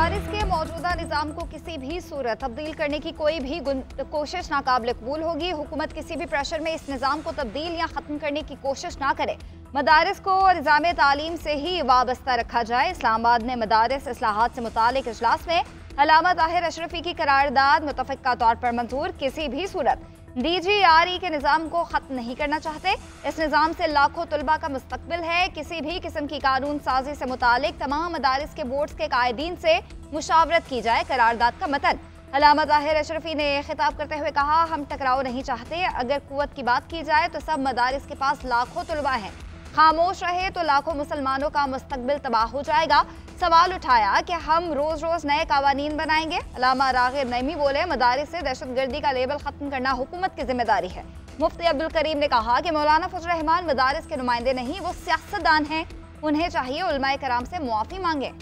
मदारिस के मौजूदा निज़ाम को किसी भी सूरत तब्दील करने की कोई भी कोशिश नाकाबिल कबूल होगी। हुकूमत किसी भी प्रेशर में इस निज़ाम को तब्दील या ख़त्म करने की कोशिश ना करे। मदारिस को निज़ाम तालीम से ही वाबस्ता रखा जाए। इस्लामाबाद में मदारिस इस्लाहात से मुतालिक इजलास में अल्लामा ताहिर अशरफी की करारदाद मुतफ़िक़ा तौर पर मंजूर। किसी भी सूरत DGRE के निज़ाम को ख़त्म नहीं करना चाहते। इस निज़ाम से लाखों तलबा का मुस्तकबिल है। किसी भी किस्म की कानून साजी से मुतालिक तमाम मदारिस के बोर्ड्स के कायदीन से मुशावरत की जाए। करारदाद का मतन अल्लामा ताहिर अशरफी ने खिताब करते हुए कहा, हम टकराव नहीं चाहते। अगर कुव्वत की बात की जाए तो सब मदारिस के पास लाखों तलबा हैं। खामोश रहे तो लाखों मुसलमानों का मुस्तकबिल तबाह हो जाएगा। सवाल उठाया कि हम रोज रोज नए कावानीन बनाएंगे। अल्लामा राग़िब नईमी बोले, मदारिस से दहशतगर्दी का लेबल खत्म करना हुकूमत की जिम्मेदारी है। मुफ्ती अब्दुल करीम ने कहा कि मौलाना फजल रहमान मदारिस के नुमाइंदे नहीं, वो सियासतदान हैं। उन्हें चाहिए उलमाए कराम से मुआफ़ी मांगे।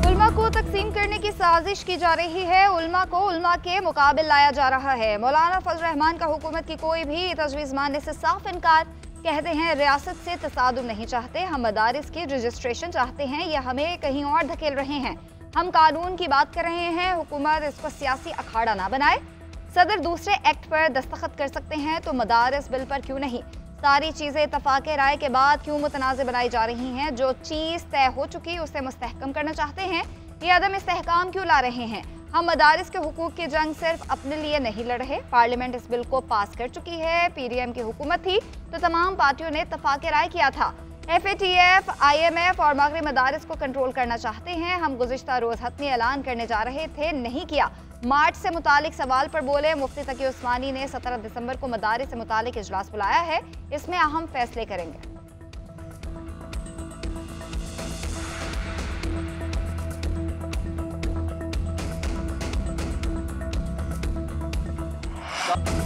उल्मा को तकसीम करने की साजिश की जा रही है। उल्मा को उल्मा के मुकाबिल लाया जा रहा है। मौलाना फजल रहमान का हुकूमत की कोई भी तजवीज़ मानने से साफ इनकार। कहते हैं रियासत से तसादुम नहीं चाहते, हम मदारिस की रजिस्ट्रेशन चाहते हैं। यह हमें कहीं और धकेल रहे हैं। हम कानून की बात कर रहे हैं, हुकूमत इसको सियासी अखाड़ा ना बनाए। सदर दूसरे एक्ट पर दस्तखत कर सकते हैं तो मदारिस बिल पर क्यों नहीं। सारी चीज़ें इत्तफाक़े राय के बाद क्यों मुतनाज़ बनाई जा रही हैं। जो चीज़ तय हो चुकी उसे मुस्तहकम करना चाहते हैं। ये अदम इस्तेहकाम क्यों ला रहे हैं। हम मदारिस के हुकूक की जंग सिर्फ अपने लिए नहीं लड़ रहे। पार्लियामेंट इस बिल को पास कर चुकी है। PDM की हुकूमत थी तो तमाम पार्टियों ने इत्तफाक़े राय किया था। FATF, IMF और मगरबी मदारिस को कंट्रोल करना चाहते हैं। हम गुज़िश्ता रोज़ हतमी ऐलान करने जा रहे थे, नहीं किया। मार्च से मुतालिक सवाल पर बोले मुफ्ती तकी उस्मानी ने 17 दिसंबर को मदारिस से मुतालिक इजलास बुलाया है। इसमें अहम फैसले करेंगे।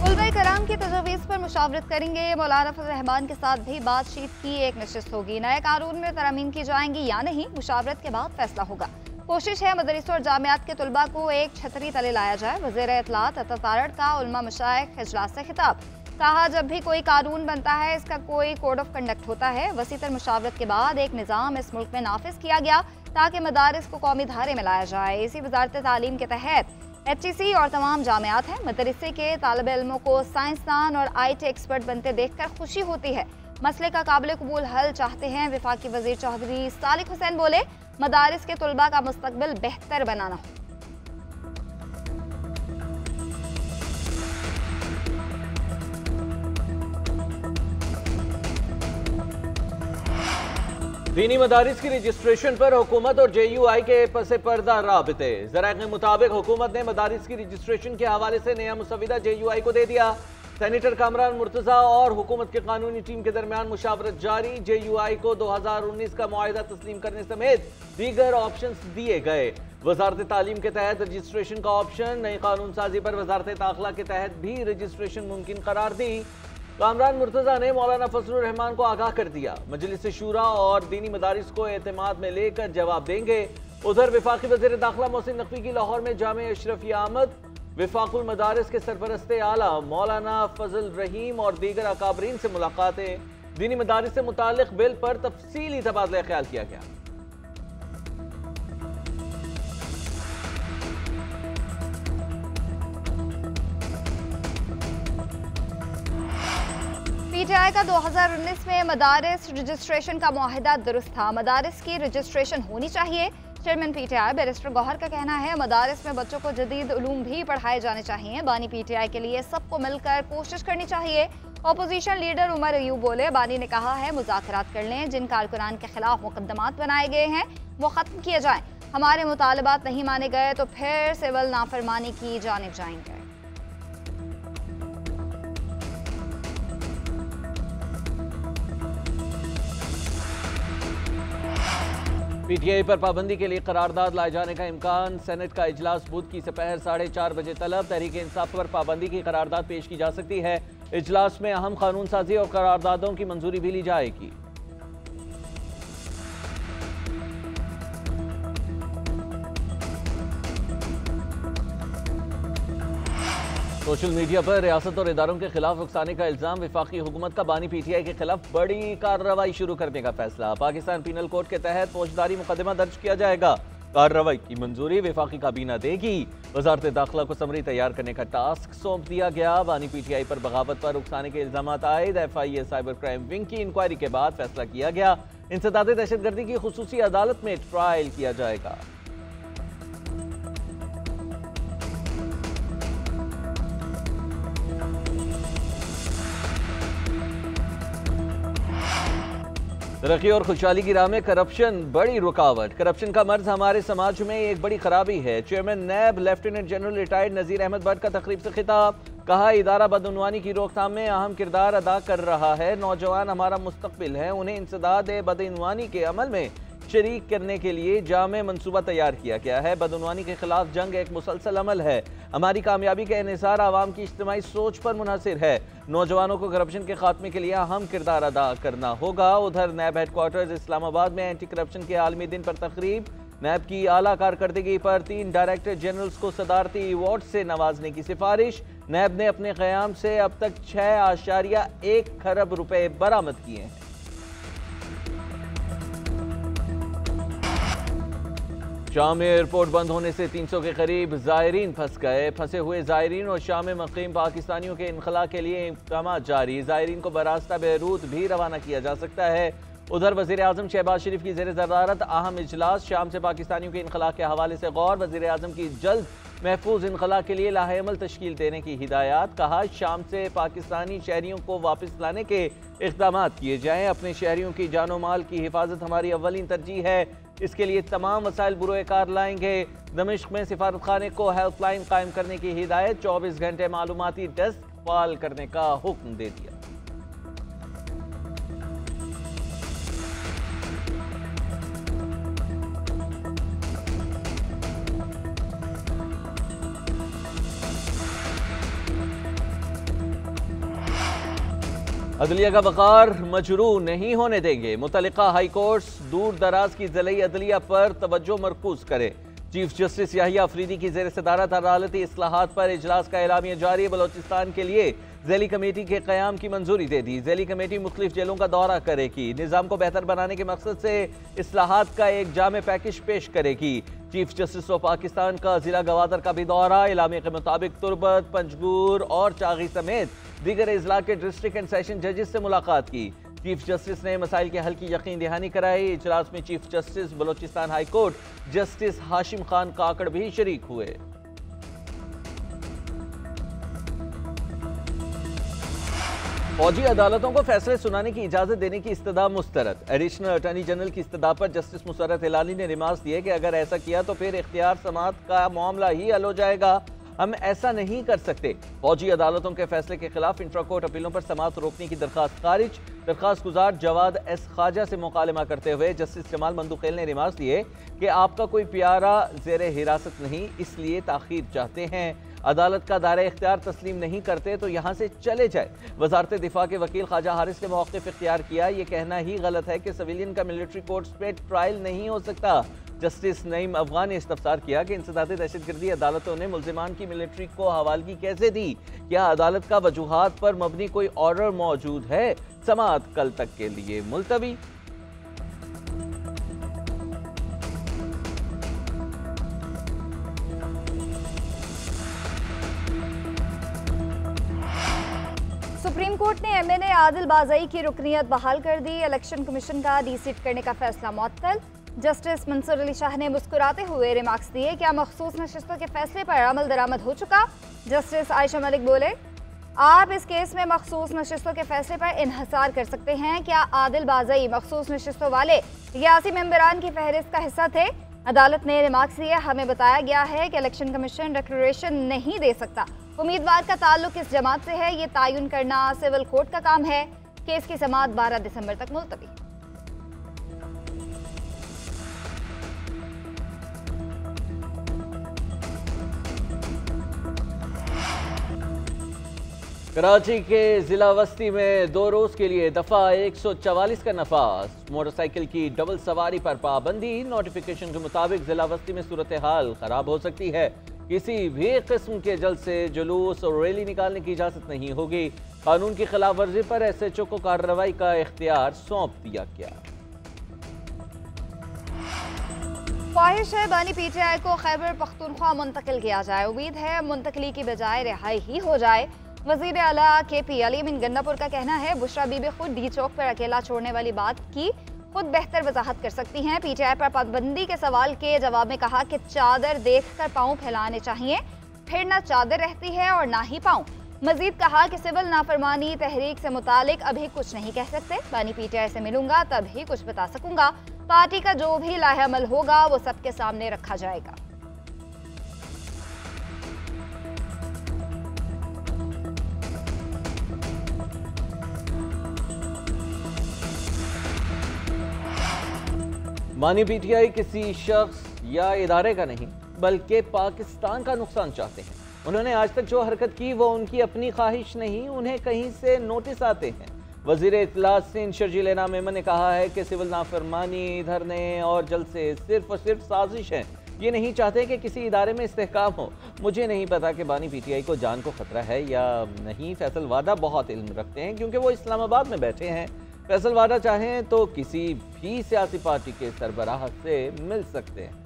उलमाए कराम की तजवीज़ पर मुशावरत करेंगे। मौलाना फजल रहमान के साथ भी बातचीत की एक नशिस्त होगी। नए कानून में तरमीम की जाएंगी या नहीं, मुशावरत के बाद फैसला होगा। कोशिश है मदरसों और जामियात के तलबा को एक छतरी तले लाया जाए। वज़ीर इत्तलात अता तारड़ का उलमा मशाइख इजलास से खिताब। कहा, जब भी कोई कानून बनता है इसका कोई कोड ऑफ कंडक्ट होता है। वसीतर मुशावरत के बाद एक निज़ाम इस मुल्क में नाफिज किया गया ताकि मदारिस को कौमी धारे में लाया जाए। इसी वजारत तालीम के तहत HEC और तमाम जामियात हैं। मदरसे के तालिब इल्मों को साइंसदान और IT एक्सपर्ट बनते देखकर खुशी होती है। मसले का काबिल कबूल हल चाहते हैं। वफाकी वजीर चौधरी सालिक हुसैन बोले, मदारिस के तलबा का मुस्तकबिल बेहतर बनाना हो। दीनी मदारिस की रजिस्ट्रेशन पर हुकूमत और JUI के पसे पर्दा राबते। ज़राए के मुताबिक हुकूमत ने मदारिस की रजिस्ट्रेशन के हवाले से नया मुसविदा JUI को दे दिया। सेनेटर कामरान मुर्तज़ा और हुकूमत के कानूनी टीम के दरमियान मुशावरत जारी। JUI को 2019 का मुआहिदा तस्लीम करने समेत दीगर ऑप्शन दिए गए। वजारत तालीम के तहत रजिस्ट्रेशन का ऑप्शन, नई कानून साजी पर वजारत दाखिला के तहत भी रजिस्ट्रेशन मुमकिन करार दी। कामरान मुर्तज़ा ने मौलाना फजल रहमान को आगाह कर दिया, मजलिस शूरा और दीनी मदारिस को एतमाद में लेकर जवाब देंगे। उधर वफाकी वज़ीर दाखिला मोहसिन नकवी की लाहौर में जामे अशरफी आमद। वफाकुल मदारिस के सरपरस्ते आला मौलाना फजल रहीम और दीगर अकाबरीन से मुलाकातें। दीनी मदारिस से मुतालिक बिल पर तफसीली तबादला ख्याल किया गया। PTI का 2019 में मदारिस रजिस्ट्रेशन का मुआहिदा दुरुस्त था। मदारिस की रजिस्ट्रेशन होनी चाहिए। चेयरमैन PTI बैरिस्टर गौहर का कहना है, मदारिस में बच्चों को जदीद उलूम भी पढ़ाए जाने चाहिए। बानी PTI के लिए सबको मिलकर कोशिश करनी चाहिए। अपोजिशन लीडर उमर अयूब बोले, बानी ने कहा है मुज़ाकरात कर लें। जिन कारकुनान के खिलाफ मुकदमात बनाए गए हैं वो ख़त्म किए जाएं। हमारे मुतालबात नहीं माने गए तो फिर सिविल नाफरमानी की जानिब जाएंगे। PTI पर पाबंदी के लिए करारदाद लाए जाने का इम्कान। सेनेट का इजलास बुध की दोपहर 4:30 बजे तलब। तहरीक इंसाफ पर पाबंदी की करारदाद पेश की जा सकती है। इजलास में अहम कानून साजी और करारदादों की मंजूरी भी ली जाएगी। सोशल मीडिया पर रियासत और इदारों के खिलाफ उकसाने का इल्जाम, वफाकी हुकूमत का बानी PTI के खिलाफ बड़ी कार्रवाई शुरू करने का फैसला। पाकिस्तान पीनल कोड के तहत फौजदारी मुकदमा दर्ज किया जाएगा। कार्रवाई की मंजूरी वफाकी काबीना देगी। वजारत दाखिला को समरी तैयार करने का टास्क सौंप दिया गया। बानी PTI पर बगावत पर उकसाने के इल्जाम आयद FIA साइबर क्राइम विंग की इंक्वायरी के बाद फैसला किया गया। इंसदाद दहशतगर्दी की खुसूसी अदालत में ट्रायल किया जाएगा। तरक्की और खुशहाली की राह में करप्शन बड़ी रुकावट। करप्शन का मर्ज हमारे समाज में एक बड़ी खराबी है। चेयरमैन नैब lieutenant general retired Nazir Ahmad Bhatt का तकरीब से खिताब। कहा, इदारा बदउनवानी की रोकथाम में अहम किरदार अदा कर रहा है। नौजवान हमारा मुस्तकबिल है, उन्हें इंसदाद बदउनवानी के अमल में शरीक करने के लिए जामे मनसूबा तैयार किया गया है। बदउनवानी के खिलाफ जंग एक मुसलसल अमल है। हमारी कामयाबी का इन्हिसार आवाम की इज्तिमाई सोच पर मुनहसिर है। नौजवानों को करप्शन के खात्मे के लिए अहम किरदार अदा करना होगा। उधर नैब हेडक्वार्टर्स इस्लामाबाद में एंटी करप्शन के आलमी दिन पर तकरीब। नैब की आला कारकर्दगी पर 3 डायरेक्टर जनरल्स को सदारती अवार्ड से नवाजने की सिफारिश। नैब ने अपने क़याम से अब तक 6.1 खरब रुपए बरामद किए हैं। शाम में एयरपोर्ट बंद होने से 300 के करीब ज़ायरीन फंस गए। फंसे हुए ज़ायरीन और शाम में मुक़ीम पाकिस्तानियों के इनखला के लिए इक़दाम जारी। ज़ायरीन को बरास्ता बैरूत भी रवाना किया जा सकता है। उधर वज़ीर आज़म शहबाज शरीफ की ज़ेर सदारत अहम इजलास। शाम से पाकिस्तानियों के इनखला के हवाले से गौर। वज़ीर आज़म की जल्द महफूज इनखला के लिए लाहेअमल तश्कील देने की हिदायत। कहा, शाम से पाकिस्तानी शहरियों को वापस लाने के इक़दाम किए जाएँ। अपने शहरियों की जानो माल की हिफाजत हमारी अव्वलीन तरजीह है। इसके लिए तमाम वसाइल बुरोकार लाएंगे। दमिश्क में सिफारत खाने को हेल्पलाइन कायम करने की हिदायत। 24 घंटे मालूमाती डेस्क फाल करने का हुक्म दे दिया। अदलिया का वक़ार मजरू नहीं होने देंगे। मुतल्लिका हाई कोर्ट्स दूर दराज की ज़िली अदलिया पर तवज्जो मरकूज करे। चीफ जस्टिस याहिया अफरीदी की ज़ेर सदारत अदालती इस्लाहात पर इजलास का एलामिया जारी। बलोचिस्तान के लिए ज़ैली कमेटी के क़याम की मंजूरी दे दी। ज़ैली कमेटी मुख्तलिफ जेलों का दौरा करेगी। निज़ाम को बेहतर बनाने के मकसद से इस्लाहात का एक जामे पैकेज पेश करेगी। चीफ जस्टिस ऑफ पाकिस्तान का जिला गवादर का भी दौरा। एलामिया के मुताबिक तुरबत, पंजगूर और चागी समेत दीगर अजला के डिस्ट्रिक्ट एंड सेशन जजेस से मुलाकात की। चीफ जस्टिस ने मसाइल के हल की यकीन दहानी कराई। इजलास में chief justice Balochistan high court justice Hashim Khan Kakar भी शरीक हुए। फौजी अदालतों को फैसले सुनाने की इजाजत देने की इस्तदा मुस्तरद। एडिशनल अटॉर्नी जनरल की इस्तदा पर जस्टिस मुसर्रत हिलाली ने रिमार्क्स दिए कि अगर ऐसा किया तो फिर इख्तियार समात का मामला ही हल हो जाएगा। हम ऐसा नहीं कर सकते। फौजी अदालतों के फैसले के खिलाफ इंट्रा कोर्ट अपीलों पर समाअत रोकने की दरखास्त खारिज। दरखास्त गुजार जवाद एस ख्वाजा से मुकालमा करते हुए जस्टिस जमाल मंदुखेल ने रिमार्क्स दिए कि आपका कोई प्यारा जेर हिरासत नहीं, इसलिए ताखीर चाहते हैं। अदालत का दायरा इख्तियार तस्लीम नहीं करते तो यहाँ से चले जाए। वजारत दिफा के वकील ख्वाजा हारिस ने मौक़िफ़ इख्तियार किया। ये कहना ही गलत है कि सिविलियन का मिलिट्री कोर्ट्स पे ट्रायल नहीं हो सकता। जस्टिस नईम अफगान ने इस्तफसार किया कि इंसदाद दहशतगर्दी अदालतों ने मुल्जिमान की मिलिट्री को हवालगी कैसे दी। क्या अदालत का वजूहात पर मबनी कोई ऑर्डर मौजूद है? समाअत कल तक के लिए मुलतवी। सुप्रीम कोर्ट ने MNA आदिल बाज़ई की रुकनियत बहाल कर दी। इलेक्शन कमीशन का डीसीट करने का फैसला मुअत्तल। जस्टिस मंसूर अली शाह ने मुस्कुराते हुए रिमार्क्स दिए, क्या मखसूस नशिस्तों के फैसले पर अमल दरामद हो चुका? जस्टिस आयशा मलिक बोले, आप इस केस में मखसूस नशिस्तों के फैसले पर इन्हसार कर सकते हैं। क्या आदिल बाज़ई मखसूस नशिस्तों वाले रियासी मेंबरान की फहरिस्त का हिस्सा थे? अदालत ने रिमार्क्स दिए, हमें बताया गया है कि इलेक्शन कमीशन डिक्लेरेशन नहीं दे सकता। उम्मीदवार का ताल्लुक किस जमात से है ये तयन करना सिविल कोर्ट का काम है। केस की समाअत 12 दिसंबर तक मुलतवी। कराची के जिला वस्ती में 2 रोज के लिए दफा 144 का नफाज। मोटरसाइकिल की डबल सवारी पर पाबंदी। नोटिफिकेशन के मुताबिक जिला वस्ती में सूरत हाल खराब हो सकती है। किसी भी किस्म के जलसे, जुलूस और रैली निकालने की इजाजत नहीं होगी। कानून की खिलाफ वर्जी पर SHO को कार्रवाई का इख्तियार सौंप दिया गया। ख्वाहिश है बानी PTI को खैबर पख्तूनख्वा मुंतकिल किया जाए। उम्मीद है मुंतकली की बजाय रिहाई ही हो जाए। वजीर आला KP अलीम गन्नापुर का कहना है बुशरा बीबी खुद डी चौक पर अकेला छोड़ने वाली बात की खुद बेहतर वजाहत कर सकती हैं। PTI पर पाबंदी के सवाल के जवाब में कहा कि चादर देखकर पांव फैलाने चाहिए, फिर ना चादर रहती है और ना ही पांव। मजीद कहा कि सिविल नाफरमानी तहरीक से मुतालिक अभी कुछ नहीं कह सकते। बानी PTI से मिलूंगा तब ही कुछ बता सकूंगा। पार्टी का जो भी लाहेअमल होगा वो सबके सामने रखा जाएगा। बानी PTI किसी शख्स या इदारे का नहीं बल्कि पाकिस्तान का नुकसान चाहते हैं। उन्होंने आज तक जो हरकत की वो उनकी अपनी ख्वाहिश नहीं, उन्हें कहीं से नोटिस आते हैं। वजीर इत्तलात सिंध शर्जील मेमन ने कहा है कि सिविल नाफरमानी, धरने और जलसे सिर्फ और सिर्फ साजिश हैं। ये नहीं चाहते कि किसी इदारे में इस्तेहकाम हो। मुझे नहीं पता कि बानी PTI को जान को खतरा है या नहीं। फैसल वादा बहुत इल्म रखते हैं क्योंकि वो इस्लामाबाद में बैठे हैं। फैसल वादा चाहें तो किसी भी सियासी पार्टी के सरबराह से मिल सकते हैं।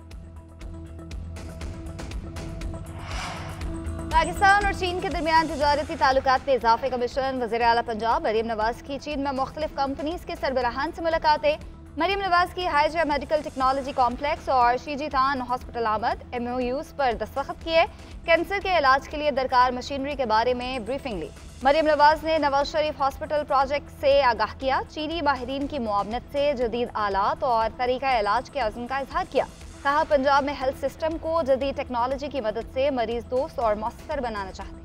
पाकिस्तान और चीन के दरमियान तिजारती ताल्लुकात में इजाफे का मिशन। वज़ीर आला पंजाब मरीम नवाज की चीन में मुख्तलिफ कंपनीज के सरबराहान से मुलाकातें। मरीम नवाज की हाइजा मेडिकल टेक्नोलॉजी कॉम्प्लेक्स और शीजीतान हॉस्पिटल आमद। MOUs पर दस्तखत किए। कैंसर के इलाज के लिए दरकार मशीनरी के बारे में ब्रीफिंग ली। मरीम नवाज ने नवाज शरीफ हॉस्पिटल प्रोजेक्ट से आगाह किया। चीनी माहिरीन की मुआवनत से जदीद आलात और तरीका इलाज के अज़्म का इजहार किया। कहा पंजाब में हेल्थ सिस्टम को जदीद टेक्नोलॉजी की मदद से मरीज दोस्त और मौसर बनाना चाहते हैं।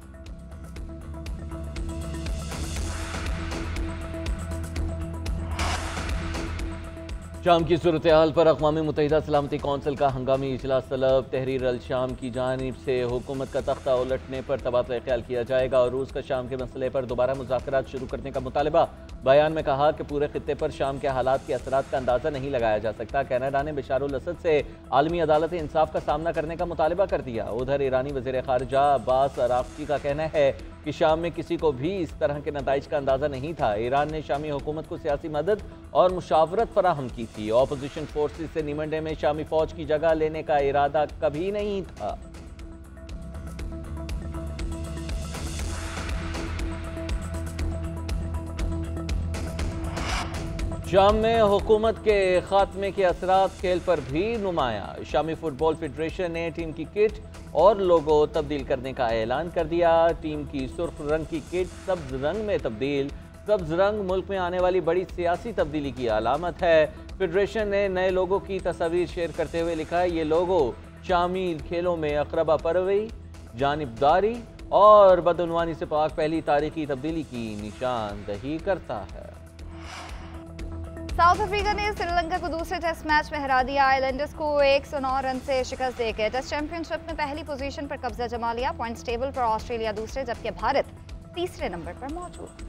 शाम की सूरत हाल पर अक़वाम मुत्तहिदा सलामती कौंसिल का हंगामी इजलास तलब। तहरीर अल शाम की जानिब से हुकूमत का तख्ता उलटने पर तबादला ख्याल किया जाएगा और रूस का शाम के मसले पर दोबारा मुज़ाकरात शुरू करने का मुतालबा। बयान में कहा कि पूरे खित्ते पर शाम के हालात के असरात का अंदाज़ा नहीं लगाया जा सकता। कनाडा ने बशार अल असद से आलमी अदालत इंसाफ का सामना करने का मुतालबा कर दिया। उधर ईरानी वज़ीर ख़ारिजा अब्बास अराक़ची का कहना है कि शाम में किसी को भी इस तरह के नताइज का अंदाज़ा नहीं था। ईरान ने शामी हुकूमत को सियासी मदद और मुशावरत फराहम की थी। ऑपोजिशन फोर्सेस से निमंडे में शामी फौज की जगह लेने का इरादा कभी नहीं था। शाम में हुकूमत के खात्मे के असरात खेल पर भी नुमाया। शामी फुटबॉल फेडरेशन ने टीम की किट और लोगो तब्दील करने का ऐलान कर दिया। टीम की सुर्ख रंग की किट सब्ज रंग में तब्दील। सब्ज रंग मुल्क में आने वाली बड़ी सियासी तब्दीली की अलामत है। फेडरेशन ने नए लोगों की तस्वीर शेयर करते हुए लिखा है, ये लोगो शामी खेलों में अकरबा परवई, जानिबदारी और बदउनवानी से पाक पहली तारीखी तब्दीली की निशानदही करता है। साउथ अफ्रीका ने श्रीलंका को दूसरे टेस्ट मैच में हरा दिया। आइलैंडर्स को 109 रन से शिकस्त देकर टेस्ट चैंपियनशिप में पहली पोजीशन पर कब्जा जमा लिया। पॉइंट्स टेबल पर ऑस्ट्रेलिया दूसरे जबकि भारत तीसरे नंबर पर मौजूद।